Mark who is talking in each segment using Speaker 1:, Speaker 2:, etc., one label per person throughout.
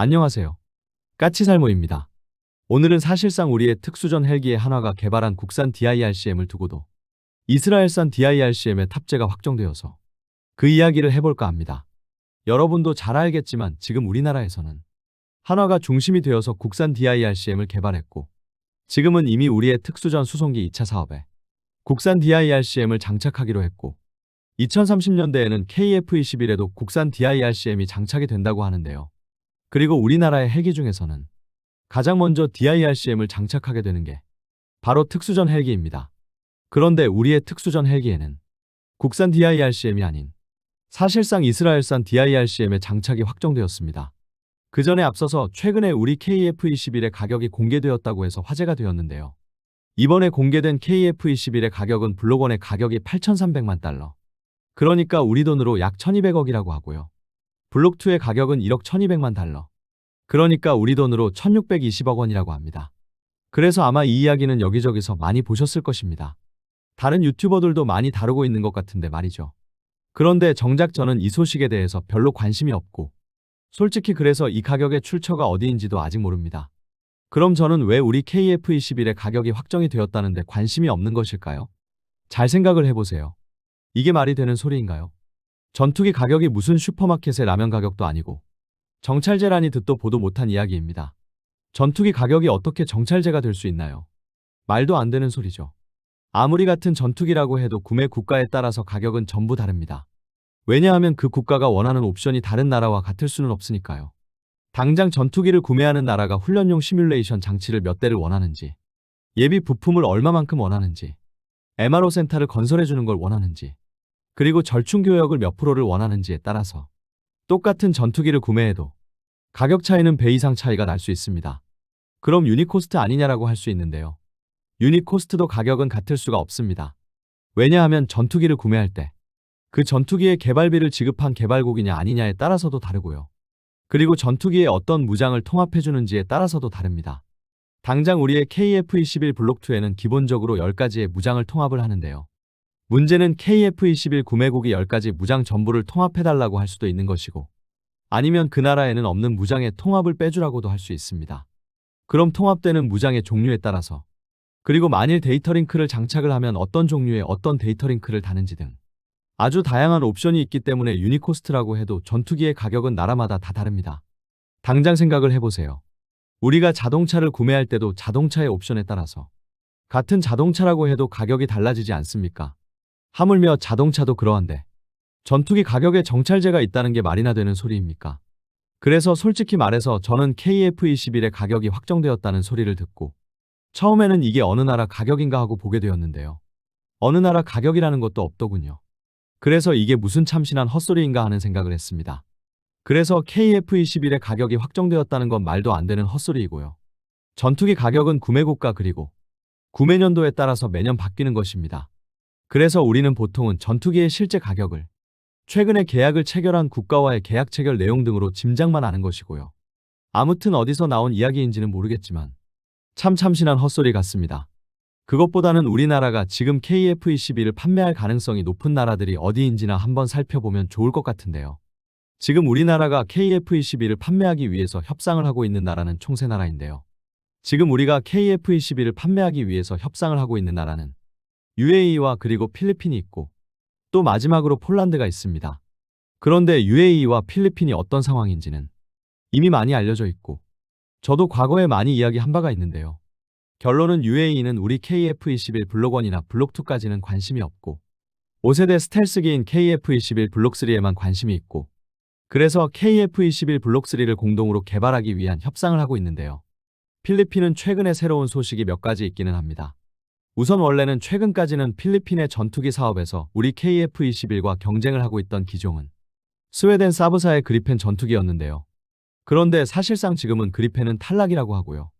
Speaker 1: 안녕하세요. 까치살모입니다. 오늘은 사실상 우리의 특수전 헬기의 한화가 개발한 국산 DIRCM을 두고도 이스라엘산 DIRCM의 탑재가 확정되어서 그 이야기를 해볼까 합니다. 여러분도 잘 알겠지만 지금 우리나라에서는 한화가 중심이 되어서 국산 DIRCM을 개발했고 지금은 이미 우리의 특수전 수송기 2차 사업에 국산 DIRCM을 장착하기로 했고 2030년대에는 KF-21에도 국산 DIRCM이 장착이 된다고 하는데요. 그리고 우리나라의 헬기 중에서는 가장 먼저 DIRCM을 장착하게 되는 게 바로 특수전 헬기입니다. 그런데 우리의 특수전 헬기에는 국산 DIRCM이 아닌 사실상 이스라엘산 DIRCM의 장착이 확정되었습니다. 그 전에 앞서서 최근에 우리 KF-21의 가격이 공개되었다고 해서 화제가 되었는데요. 이번에 공개된 KF-21의 가격은 블록1의 가격이 8,300만 달러. 그러니까 우리 돈으로 약 1,200억이라고 하고요. 블록2의 가격은 1억 1,200만 달러. 그러니까 우리 돈으로 1,620억 원이라고 합니다. 그래서 아마 이 이야기는 여기저기서 많이 보셨을 것입니다. 다른 유튜버들도 많이 다루고 있는 것 같은데 말이죠. 그런데 정작 저는 이 소식에 대해서 별로 관심이 없고 솔직히 그래서 이 가격의 출처가 어디인지도 아직 모릅니다. 그럼 저는 왜 우리 KF-21의 가격이 확정이 되었다는데 관심이 없는 것일까요? 잘 생각을 해보세요. 이게 말이 되는 소리인가요? 전투기 가격이 무슨 슈퍼마켓의 라면 가격도 아니고 정찰제라니 듣도 보도 못한 이야기입니다. 전투기 가격이 어떻게 정찰제가 될 수 있나요? 말도 안 되는 소리죠. 아무리 같은 전투기라고 해도 구매 국가에 따라서 가격은 전부 다릅니다. 왜냐하면 그 국가가 원하는 옵션이 다른 나라와 같을 수는 없으니까요. 당장 전투기를 구매하는 나라가 훈련용 시뮬레이션 장치를 몇 대를 원하는지, 예비 부품을 얼마만큼 원하는지, MRO 센터를 건설해주는 걸 원하는지, 그리고 절충 교역을 몇 프로를 원하는지에 따라서 똑같은 전투기를 구매해도 가격 차이는 배 이상 차이가 날 수 있습니다. 그럼 유니코스트 아니냐라고 할 수 있는데요. 유니코스트도 가격은 같을 수가 없습니다. 왜냐하면 전투기를 구매할 때 그 전투기의 개발비를 지급한 개발국이냐 아니냐에 따라서도 다르고요. 그리고 전투기에 어떤 무장을 통합해주는지에 따라서도 다릅니다. 당장 우리의 KF-21 블록2에는 기본적으로 10가지의 무장을 통합을 하는데요. 문제는 KF-21 구매국이 10가지 무장 전부를 통합해달라고 할 수도 있는 것이고 아니면 그 나라에는 없는 무장의 통합을 빼주라고도 할 수 있습니다. 그럼 통합되는 무장의 종류에 따라서 그리고 만일 데이터링크를 장착을 하면 어떤 종류의 어떤 데이터링크를 다는지 등 아주 다양한 옵션이 있기 때문에 유니코스트라고 해도 전투기의 가격은 나라마다 다 다릅니다. 당장 생각을 해보세요. 우리가 자동차를 구매할 때도 자동차의 옵션에 따라서 같은 자동차라고 해도 가격이 달라지지 않습니까? 하물며 자동차도 그러한데 전투기 가격에 정찰제가 있다는 게 말이나 되는 소리입니까? 그래서 솔직히 말해서 저는 KF-21의 가격이 확정되었다는 소리를 듣고 처음에는 이게 어느 나라 가격인가 하고 보게 되었는데요. 어느 나라 가격이라는 것도 없더군요. 그래서 이게 무슨 참신한 헛소리인가 하는 생각을 했습니다. 그래서 KF-21의 가격이 확정되었다는 건 말도 안 되는 헛소리이고요. 전투기 가격은 구매국가 그리고 구매년도에 따라서 매년 바뀌는 것입니다. 그래서 우리는 보통은 전투기의 실제 가격을 최근에 계약을 체결한 국가와의 계약 체결 내용 등으로 짐작만 아는 것이고요. 아무튼 어디서 나온 이야기인지는 모르겠지만 참 참신한 헛소리 같습니다. 그것보다는 우리나라가 지금 KF-21을 판매할 가능성이 높은 나라들이 어디인지나 한번 살펴보면 좋을 것 같은데요. 지금 우리나라가 KF-21을 판매하기 위해서 협상을 하고 있는 나라는 총 3나라인데요. 지금 우리가 KF-21을 판매하기 위해서 협상을 하고 있는 나라는 UAE와 그리고 필리핀이 있고 또 마지막으로 폴란드가 있습니다. 그런데 UAE와 필리핀이 어떤 상황인지는 이미 많이 알려져 있고 저도 과거에 많이 이야기한 바가 있는데요. 결론은 UAE는 우리 KF-21 블록1이나 블록2까지는 관심이 없고 5세대 스텔스기인 KF-21 블록3에만 관심이 있고 그래서 KF-21 블록3를 공동으로 개발하기 위한 협상을 하고 있는데요. 필리핀은 최근에 새로운 소식이 몇 가지 있기는 합니다. 우선 원래는 최근까지는 필리핀의 전투기 사업에서 우리 KF-21과 경쟁을 하고 있던 기종은 스웨덴 사브사의 그리펜 전투기였는데요. 그런데 사실상 지금은 그리펜은 탈락이라고 하고요.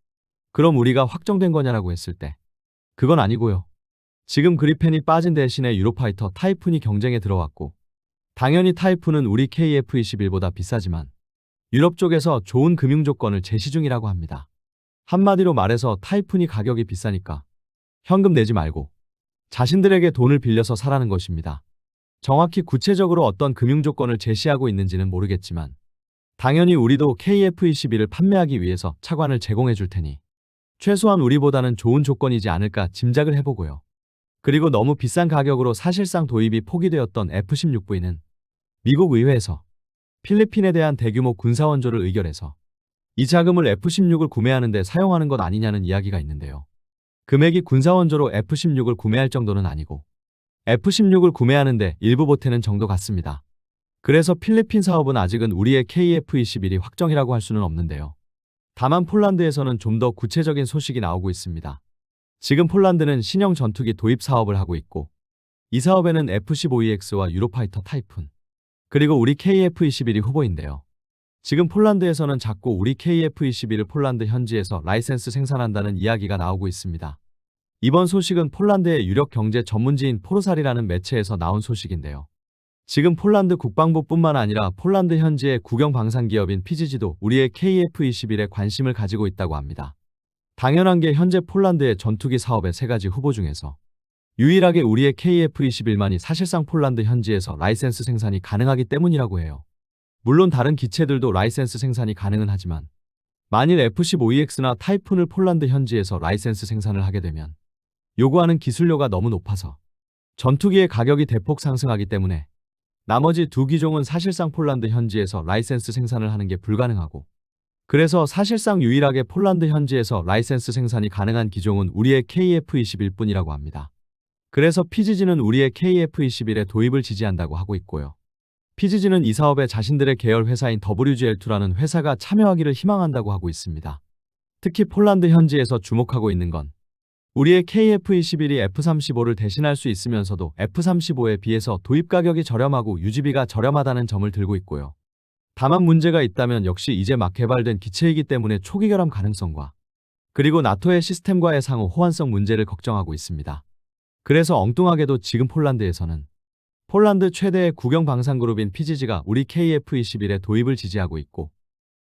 Speaker 1: 그럼 우리가 확정된 거냐라고 했을 때 그건 아니고요. 지금 그리펜이 빠진 대신에 유로파이터 타이푼이 경쟁에 들어왔고 당연히 타이푼은 우리 KF-21보다 비싸지만 유럽 쪽에서 좋은 금융 조건을 제시 중이라고 합니다. 한마디로 말해서 타이푼이 가격이 비싸니까 현금 내지 말고 자신들에게 돈을 빌려서 사라는 것입니다. 정확히 구체적으로 어떤 금융 조건을 제시하고 있는지는 모르겠지만 당연히 우리도 KF-21을 판매하기 위해서 차관을 제공해 줄 테니 최소한 우리보다는 좋은 조건이지 않을까 짐작을 해보고요. 그리고 너무 비싼 가격으로 사실상 도입이 포기되었던 F-16V는 미국 의회에서 필리핀에 대한 대규모 군사원조를 의결해서 이 자금을 F-16을 구매하는 데 사용하는 것 아니냐는 이야기가 있는데요. 금액이 군사원조로 F-16을 구매할 정도는 아니고 F-16을 구매하는데 일부 보태는 정도 같습니다. 그래서 필리핀 사업은 아직은 우리의 KF-21이 확정이라고 할 수는 없는데요. 다만 폴란드에서는 좀 더 구체적인 소식이 나오고 있습니다. 지금 폴란드는 신형 전투기 도입 사업을 하고 있고 이 사업에는 F-15EX와 유로파이터 타이푼 그리고 우리 KF-21이 후보인데요. 지금 폴란드에서는 자꾸 우리 KF-21을 폴란드 현지에서 라이센스 생산한다는 이야기가 나오고 있습니다. 이번 소식은 폴란드의 유력 경제 전문지인 포르살이라는 매체에서 나온 소식인데요. 지금 폴란드 국방부뿐만 아니라 폴란드 현지의 국영 방산기업인 PGG도 우리의 KF-21에 관심을 가지고 있다고 합니다. 당연한 게 현재 폴란드의 전투기 사업의 3가지 후보 중에서 유일하게 우리의 KF-21만이 사실상 폴란드 현지에서 라이센스 생산이 가능하기 때문이라고 해요. 물론 다른 기체들도 라이센스 생산이 가능은 하지만 만일 F-15EX나 타이푼을 폴란드 현지에서 라이센스 생산을 하게 되면 요구하는 기술료가 너무 높아서 전투기의 가격이 대폭 상승하기 때문에 나머지 2기종은 사실상 폴란드 현지에서 라이센스 생산을 하는 게 불가능하고 그래서 사실상 유일하게 폴란드 현지에서 라이센스 생산이 가능한 기종은 우리의 KF-21뿐이라고 합니다. 그래서 PGG는 우리의 KF-21의 도입을 지지한다고 하고 있고요. PGG는 이 사업에 자신들의 계열 회사인 WGL2라는 회사가 참여하기를 희망한다고 하고 있습니다. 특히 폴란드 현지에서 주목하고 있는 건 우리의 KF-21이 F-35를 대신할 수 있으면서도 F-35에 비해서 도입 가격이 저렴하고 유지비가 저렴하다는 점을 들고 있고요. 다만 문제가 있다면 역시 이제 막 개발된 기체이기 때문에 초기 결함 가능성과 그리고 나토의 시스템과의 상호 호환성 문제를 걱정하고 있습니다. 그래서 엉뚱하게도 지금 폴란드에서는 폴란드 최대의 국영 방산그룹인 PGG가 우리 KF-21의 도입을 지지하고 있고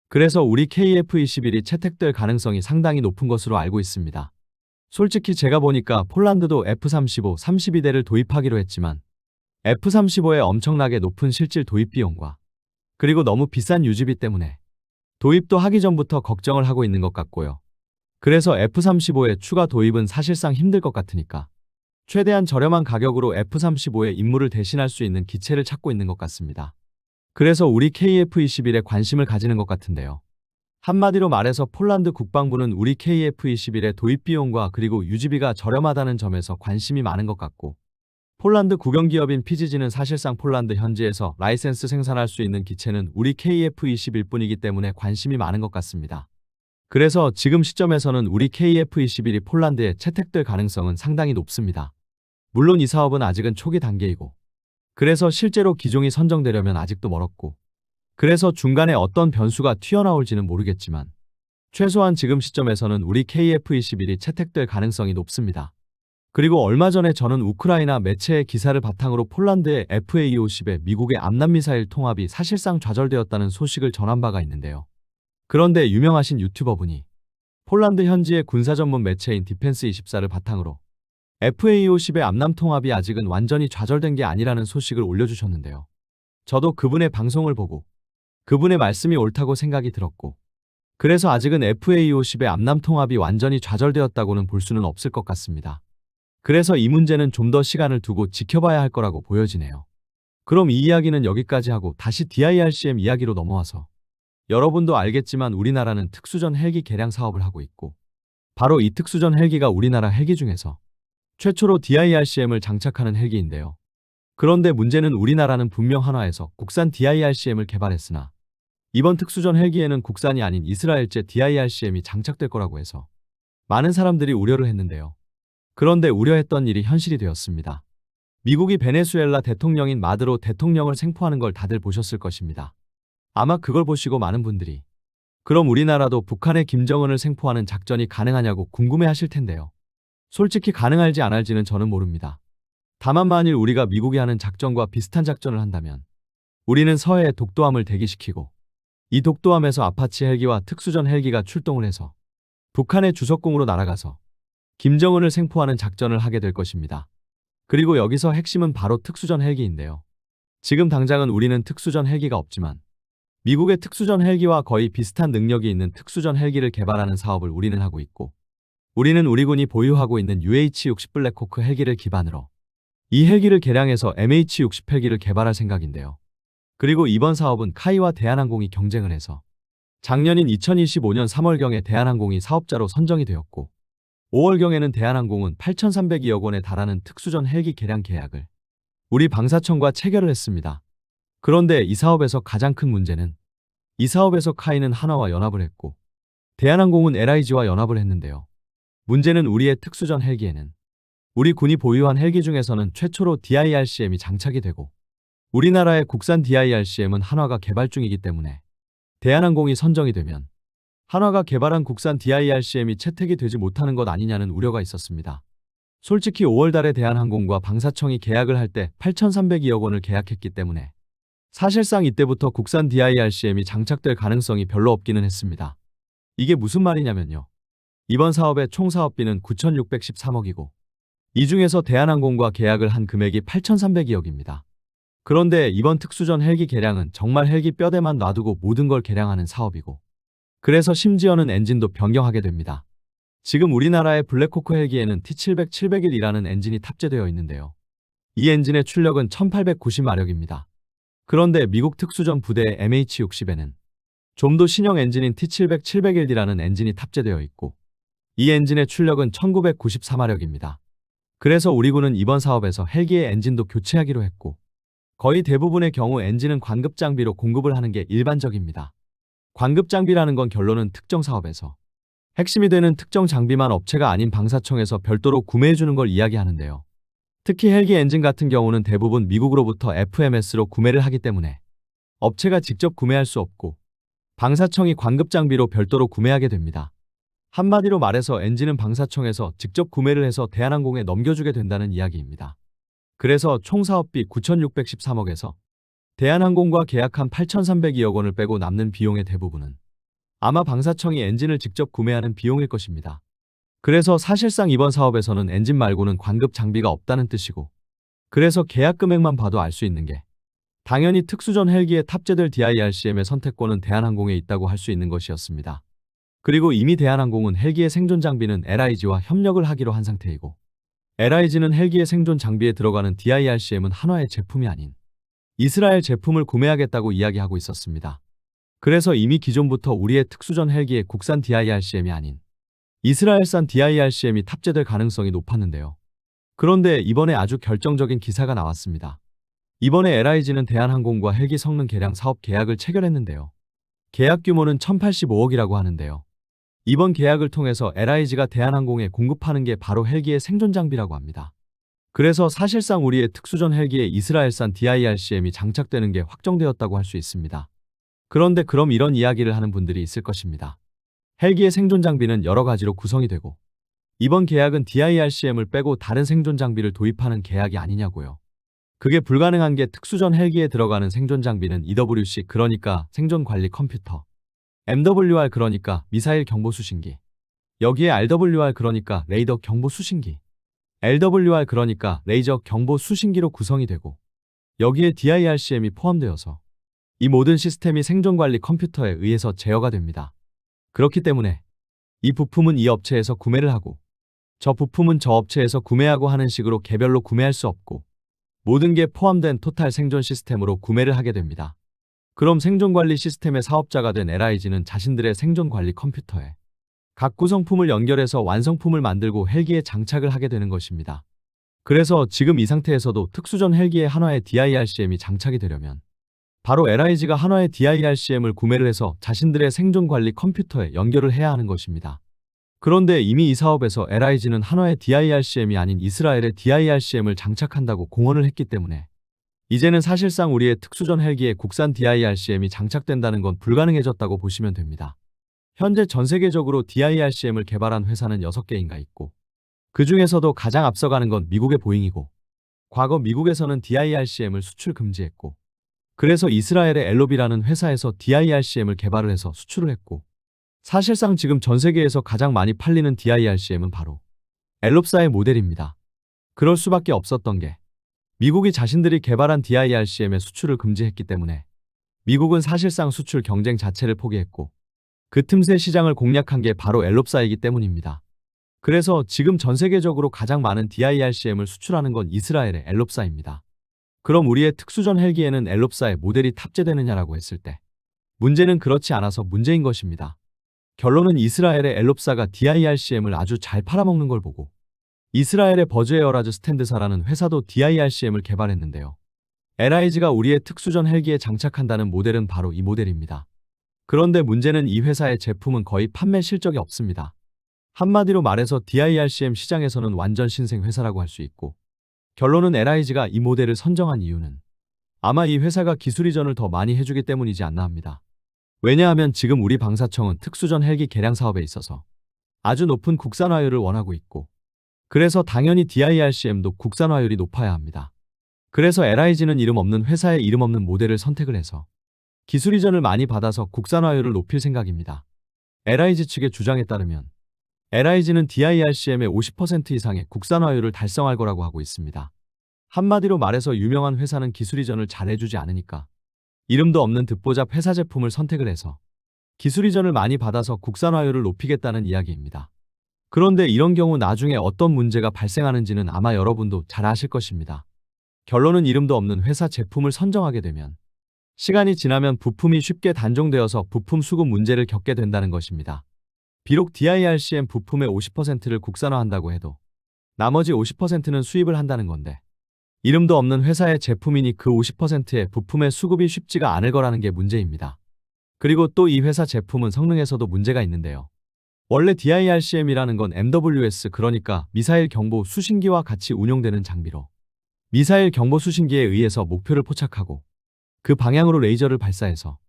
Speaker 1: 그래서 우리 KF-21이 채택될 가능성이 상당히 높은 것으로 알고 있습니다. 솔직히 제가 보니까 폴란드도 F-35, 32대를 도입하기로 했지만 F-35의 엄청나게 높은 실질 도입 비용과 그리고 너무 비싼 유지비 때문에 도입도 하기 전부터 걱정을 하고 있는 것 같고요. 그래서 F-35의 추가 도입은 사실상 힘들 것 같으니까 최대한 저렴한 가격으로 F-35의 임무를 대신할 수 있는 기체를 찾고 있는 것 같습니다. 그래서 우리 KF-21에 관심을 가지는 것 같은데요. 한마디로 말해서 폴란드 국방부는 우리 KF-21의 도입 비용과 그리고 유지비가 저렴하다는 점에서 관심이 많은 것 같고 폴란드 국영기업인 PGG는 사실상 폴란드 현지에서 라이센스 생산할 수 있는 기체는 우리 KF-21뿐이기 때문에 관심이 많은 것 같습니다. 그래서 지금 시점에서는 우리 KF-21이 폴란드에 채택될 가능성은 상당히 높습니다. 물론 이 사업은 아직은 초기 단계이고 그래서 실제로 기종이 선정되려면 아직도 멀었고 그래서 중간에 어떤 변수가 튀어나올지는 모르겠지만 최소한 지금 시점에서는 우리 KF-21이 채택될 가능성이 높습니다. 그리고 얼마 전에 저는 우크라이나 매체의 기사를 바탕으로 폴란드의 FA-50의 미국의 암남미사일 통합이 사실상 좌절되었다는 소식을 전한 바가 있는데요. 그런데 유명하신 유튜버분이 폴란드 현지의 군사 전문 매체인 디펜스24를 바탕으로 FA-50의 암남 통합이 아직은 완전히 좌절된 게 아니라는 소식을 올려주셨는데요. 저도 그분의 방송을 보고 그분의 말씀이 옳다고 생각이 들었고 그래서 아직은 FA-50의 암남 통합이 완전히 좌절되었다고는 볼 수는 없을 것 같습니다. 그래서 이 문제는 좀 더 시간을 두고 지켜봐야 할 거라고 보여지네요. 그럼 이 이야기는 여기까지 하고 다시 DIRCM 이야기로 넘어와서 여러분도 알겠지만 우리나라는 특수전 헬기 개량 사업을 하고 있고 바로 이 특수전 헬기가 우리나라 헬기 중에서 최초로 DIRCM을 장착하는 헬기인데요. 그런데 문제는 우리나라는 분명 한화에서 국산 DIRCM을 개발했으나 이번 특수전 헬기에는 국산이 아닌 이스라엘제 DIRCM이 장착될 거라고 해서 많은 사람들이 우려를 했는데요. 그런데 우려했던 일이 현실이 되었습니다. 미국이 베네수엘라 대통령인 마두로 대통령을 생포하는 걸 다들 보셨을 것입니다. 아마 그걸 보시고 많은 분들이 그럼 우리나라도 북한의 김정은을 생포하는 작전이 가능하냐고 궁금해하실 텐데요. 솔직히 가능할지 안 할지는 저는 모릅니다. 다만 만일 우리가 미국이 하는 작전과 비슷한 작전을 한다면 우리는 서해에 독도함을 대기시키고 이 독도함에서 아파치 헬기와 특수전 헬기가 출동을 해서 북한의 주석공으로 날아가서 김정은을 생포하는 작전을 하게 될 것입니다. 그리고 여기서 핵심은 바로 특수전 헬기인데요. 지금 당장은 우리는 특수전 헬기가 없지만 미국의 특수전 헬기와 거의 비슷한 능력이 있는 특수전 헬기를 개발하는 사업을 우리는 하고 있고, 우리는 우리 군이 보유하고 있는 UH-60 블랙호크 헬기를 기반으로 이 헬기를 개량해서 MH-60 헬기를 개발할 생각인데요. 그리고 이번 사업은 카이와 대한항공이 경쟁을 해서 작년인 2025년 3월경에 대한항공이 사업자로 선정이 되었고, 5월경에는 대한항공은 8,302억 원에 달하는 특수전 헬기 개량 계약을 우리 방사청과 체결을 했습니다. 그런데 이 사업에서 가장 큰 문제는 이 사업에서 카이는 한화와 연합을 했고 대한항공은 LIG와 연합을 했는데요. 문제는 우리의 특수전 헬기에는 우리 군이 보유한 헬기 중에서는 최초로 DIRCM이 장착이 되고 우리나라의 국산 DIRCM은 한화가 개발 중이기 때문에 대한항공이 선정이 되면 한화가 개발한 국산 DIRCM이 채택이 되지 못하는 것 아니냐는 우려가 있었습니다. 솔직히 5월 달에 대한항공과 방사청이 계약을 할 때 8,302억 원을 계약했기 때문에 사실상 이때부터 국산 DIRCM이 장착될 가능성이 별로 없기는 했습니다. 이게 무슨 말이냐면요. 이번 사업의 총 사업비는 9,613억이고 이 중에서 대한항공과 계약을 한 금액이 8,302억입니다. 그런데 이번 특수전 헬기 개량은 정말 헬기 뼈대만 놔두고 모든 걸 개량하는 사업이고 그래서 심지어는 엔진도 변경하게 됩니다. 지금 우리나라의 블랙호크 헬기에는 T700, 701이라는 엔진이 탑재되어 있는데요. 이 엔진의 출력은 1890마력입니다. 그런데 미국 특수전 부대의 MH-60에는 좀 더 신형 엔진인 T700, 701D라는 엔진이 탑재되어 있고 이 엔진의 출력은 1994마력입니다. 그래서 우리 군은 이번 사업에서 헬기의 엔진도 교체하기로 했고 거의 대부분의 경우 엔진은 관급 장비로 공급을 하는 게 일반적입니다. 관급 장비라는 건 결론은 특정 사업에서 핵심이 되는 특정 장비만 업체가 아닌 방사청에서 별도로 구매해주는 걸 이야기하는데요. 특히 헬기 엔진 같은 경우는 대부분 미국으로부터 FMS로 구매를 하기 때문에 업체가 직접 구매할 수 없고 방사청이 관급 장비로 별도로 구매하게 됩니다. 한마디로 말해서 엔진은 방사청에서 직접 구매를 해서 대한항공에 넘겨주게 된다는 이야기입니다. 그래서 총 사업비 9,613억에서 대한항공과 계약한 8,302억 원을 빼고 남는 비용의 대부분은 아마 방사청이 엔진을 직접 구매하는 비용일 것입니다. 그래서 사실상 이번 사업에서는 엔진 말고는 관급 장비가 없다는 뜻이고 그래서 계약 금액만 봐도 알 수 있는 게 당연히 특수전 헬기에 탑재될 DIRCM의 선택권은 대한항공에 있다고 할 수 있는 것이었습니다. 그리고 이미 대한항공은 헬기의 생존 장비는 LIG와 협력을 하기로 한 상태이고 LIG는 헬기의 생존 장비에 들어가는 DIRCM은 한화의 제품이 아닌 이스라엘 제품을 구매하겠다고 이야기하고 있었습니다. 그래서 이미 기존부터 우리의 특수전 헬기에 국산 DIRCM이 아닌 이스라엘산 DIRCM이 탑재될 가능성이 높았는데요. 그런데 이번에 아주 결정적인 기사가 나왔습니다. 이번에 LIG는 대한항공과 헬기 성능 개량 사업 계약을 체결했는데요. 계약 규모는 1,085억이라고 하는데요. 이번 계약을 통해서 LIG가 대한항공에 공급하는 게 바로 헬기의 생존 장비라고 합니다. 그래서 사실상 우리의 특수전 헬기에 이스라엘산 DIRCM이 장착되는 게 확정되었다고 할 수 있습니다. 그런데 그럼 이런 이야기를 하는 분들이 있을 것입니다. 헬기의 생존 장비는 여러 가지로 구성이 되고 이번 계약은 DIRCM을 빼고 다른 생존 장비를 도입하는 계약이 아니냐고요. 그게 불가능한 게 특수전 헬기에 들어가는 생존 장비는 EWC 그러니까 생존 관리 컴퓨터, MWR 그러니까 미사일 경보 수신기, 여기에 RWR 그러니까 레이더 경보 수신기, LWR 그러니까 레이저 경보 수신기로 구성이 되고 여기에 DIRCM이 포함되어서 이 모든 시스템이 생존관리 컴퓨터에 의해서 제어가 됩니다. 그렇기 때문에 이 부품은 이 업체에서 구매를 하고 저 부품은 저 업체에서 구매하고 하는 식으로 개별로 구매할 수 없고 모든 게 포함된 토탈 생존 시스템으로 구매를 하게 됩니다. 그럼 생존관리 시스템의 사업자가 된 LIG는 자신들의 생존관리 컴퓨터에 각 구성품을 연결해서 완성품을 만들고 헬기에 장착을 하게 되는 것입니다. 그래서 지금 이 상태에서도 특수전 헬기에 한화의 DIRCM이 장착이 되려면 바로 LIG가 한화의 DIRCM을 구매를 해서 자신들의 생존관리 컴퓨터에 연결을 해야 하는 것입니다. 그런데 이미 이 사업에서 LIG는 한화의 DIRCM이 아닌 이스라엘의 DIRCM을 장착한다고 공언을 했기 때문에 이제는 사실상 우리의 특수전 헬기에 국산 DIRCM이 장착된다는 건 불가능해졌다고 보시면 됩니다. 현재 전 세계적으로 DIRCM을 개발한 회사는 6개인가 있고 그 중에서도 가장 앞서가는 건 미국의 보잉이고 과거 미국에서는 DIRCM을 수출 금지했고 그래서 이스라엘의 엘로비라는 회사에서 DIRCM을 개발을 해서 수출을 했고 사실상 지금 전 세계에서 가장 많이 팔리는 DIRCM은 바로 엘롭사의 모델입니다. 그럴 수밖에 없었던 게 미국이 자신들이 개발한 DIRCM의 수출을 금지했기 때문에 미국은 사실상 수출 경쟁 자체를 포기했고 그 틈새 시장을 공략한 게 바로 엘롭사이기 때문입니다. 그래서 지금 전 세계적으로 가장 많은 DIRCM을 수출하는 건 이스라엘의 엘롭사입니다. 그럼 우리의 특수전 헬기에는 엘롭사의 모델이 탑재되느냐라고 했을 때 문제는 그렇지 않아서 문제인 것입니다. 결론은 이스라엘의 엘롭사가 DIRCM을 아주 잘 팔아먹는 걸 보고 이스라엘의 버즈에어라즈 스탠드사라는 회사도 DIRCM을 개발했는데요. LIG가 우리의 특수전 헬기에 장착한다는 모델은 바로 이 모델입니다. 그런데 문제는 이 회사의 제품은 거의 판매 실적이 없습니다. 한마디로 말해서 DIRCM 시장에서는 완전 신생 회사라고 할 수 있고 결론은 LIG가 이 모델을 선정한 이유는 아마 이 회사가 기술 이전을 더 많이 해주기 때문이지 않나 합니다. 왜냐하면 지금 우리 방사청은 특수전 헬기 개량 사업에 있어서 아주 높은 국산화율을 원하고 있고 그래서 당연히 DIRCM도 국산화율이 높아야 합니다. 그래서 LIG는 이름 없는 회사의 이름 없는 모델을 선택을 해서 기술 이전을 많이 받아서 국산화율을 높일 생각입니다. LIG 측의 주장에 따르면 LIG는 DIRCM의 50% 이상의 국산화율을 달성할 거라고 하고 있습니다. 한마디로 말해서 유명한 회사는 기술 이전을 잘 해주지 않으니까 이름도 없는 듣보잡 회사 제품을 선택을 해서 기술 이전을 많이 받아서 국산화율을 높이겠다는 이야기입니다. 그런데 이런 경우 나중에 어떤 문제가 발생하는지는 아마 여러분도 잘 아실 것입니다. 결론은 이름도 없는 회사 제품을 선정하게 되면 시간이 지나면 부품이 쉽게 단종되어서 부품 수급 문제를 겪게 된다는 것입니다. 비록 DIRCM 부품의 50%를 국산화한다고 해도 나머지 50%는 수입을 한다는 건데 이름도 없는 회사의 제품이니 그 50%의 부품의 수급이 쉽지가 않을 거라는 게 문제입니다. 그리고 또 이 회사 제품은 성능에서도 문제가 있는데요. 원래 DIRCM이라는 건 MWS 그러니까 미사일 경보 수신기와 같이 운용되는 장비로 미사일 경보 수신기에 의해서 목표를 포착하고 그 방향으로 레이저를 발사해서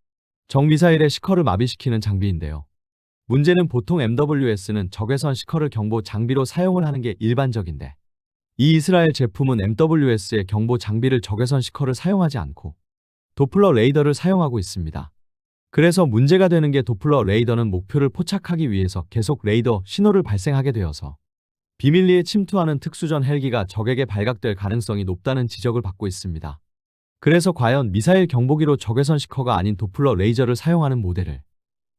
Speaker 1: 적 미사일의 시커를 마비시키는 장비인데요. 문제는 보통 MWS는 적외선 시커를 경보 장비로 사용을 하는 게 일반적인데 이 이스라엘 제품은 MWS의 경보 장비를 적외선 시커를 사용하지 않고 도플러 레이더를 사용하고 있습니다. 그래서 문제가 되는 게 도플러 레이더는 목표를 포착하기 위해서 계속 레이더 신호를 발생하게 되어서 비밀리에 침투하는 특수전 헬기가 적에게 발각될 가능성이 높다는 지적을 받고 있습니다. 그래서 과연 미사일 경보기로 적외선 시커가 아닌 도플러 레이저를 사용하는 모델을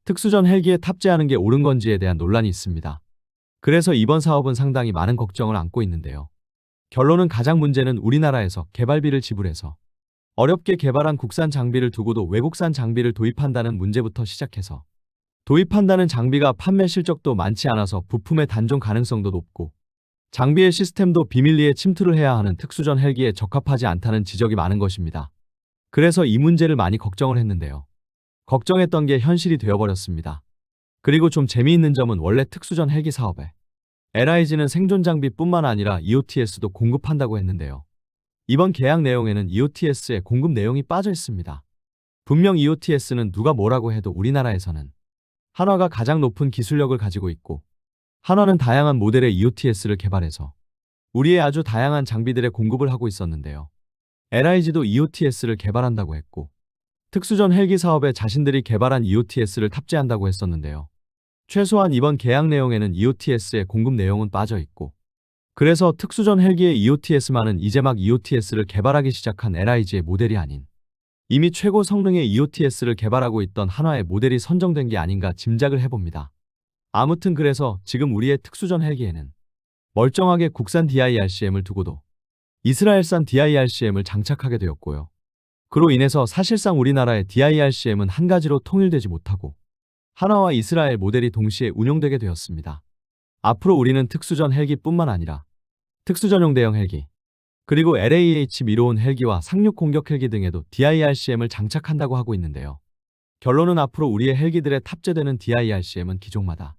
Speaker 1: 특수전 헬기에 탑재하는 게 옳은 건지에 대한 논란이 있습니다. 그래서 이번 사업은 상당히 많은 걱정을 안고 있는데요. 결론은 가장 문제는 우리나라에서 개발비를 지불해서 어렵게 개발한 국산 장비를 두고도 외국산 장비를 도입한다는 문제부터 시작해서 도입한다는 장비가 판매 실적도 많지 않아서 부품의 단종 가능성도 높고 장비의 시스템도 비밀리에 침투를 해야 하는 특수전 헬기에 적합하지 않다는 지적이 많은 것입니다. 그래서 이 문제를 많이 걱정을 했는데요. 걱정했던 게 현실이 되어버렸습니다. 그리고 좀 재미있는 점은 원래 특수전 헬기 사업에 LIG는 생존 장비뿐만 아니라 EOTS도 공급한다고 했는데요. 이번 계약 내용에는 EOTS의 공급 내용이 빠져 있습니다. 분명 EOTS는 누가 뭐라고 해도 우리나라에서는 한화가 가장 높은 기술력을 가지고 있고 한화는 다양한 모델의 EOTS를 개발해서 우리의 아주 다양한 장비들의 공급을 하고 있었는데요. LIG도 EOTS를 개발한다고 했고 특수전 헬기 사업에 자신들이 개발한 EOTS를 탑재한다고 했었는데요. 최소한 이번 계약 내용에는 EOTS의 공급 내용은 빠져 있고 그래서 특수전 헬기의 EOTS만은 이제 막 EOTS를 개발하기 시작한 LIG의 모델이 아닌 이미 최고 성능의 EOTS를 개발하고 있던 한화의 모델이 선정된 게 아닌가 짐작을 해봅니다. 아무튼 그래서 지금 우리의 특수전 헬기에는 멀쩡하게 국산 DIRCM을 두고도 이스라엘산 DIRCM을 장착하게 되었고요. 그로 인해서 사실상 우리나라의 DIRCM은 한 가지로 통일되지 못하고 한화와 이스라엘 모델이 동시에 운용되게 되었습니다. 앞으로 우리는 특수전 헬기뿐만 아니라 특수전용 대형 헬기, 그리고 LAH 미로온 헬기와 상륙 공격 헬기 등에도 DIRCM을 장착한다고 하고 있는데요. 결론은 앞으로 우리의 헬기들에 탑재되는 DIRCM은 기종마다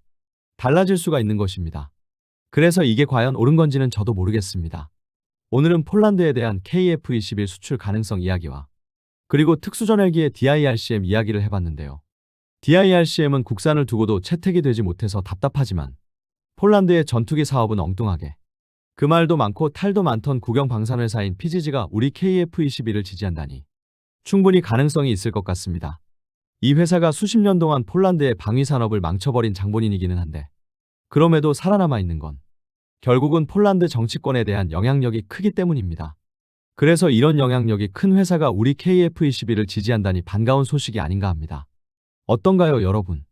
Speaker 1: 달라질 수가 있는 것입니다. 그래서 이게 과연 옳은 건지는 저도 모르겠습니다. 오늘은 폴란드에 대한 KF-21 수출 가능성 이야기와 그리고 특수전 헬기의 DIRCM 이야기를 해봤는데요. DIRCM은 국산을 두고도 채택이 되지 못해서 답답하지만 폴란드의 전투기 사업은 엉뚱하게 그 말도 많고 탈도 많던 국영 방산회사인 PGG가 우리 KF-21을 지지한다니 충분히 가능성이 있을 것 같습니다. 이 회사가 수십 년 동안 폴란드의 방위 산업을 망쳐버린 장본인이기는 한데 그럼에도 살아남아 있는 건 결국은 폴란드 정치권에 대한 영향력이 크기 때문입니다. 그래서 이런 영향력이 큰 회사가 우리 KF21을 지지한다니 반가운 소식이 아닌가 합니다. 어떤가요, 여러분?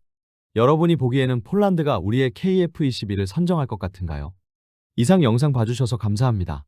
Speaker 1: 여러분이 보기에는 폴란드가 우리의 KF21을 선정할 것 같은가요? 이상 영상 봐주셔서 감사합니다.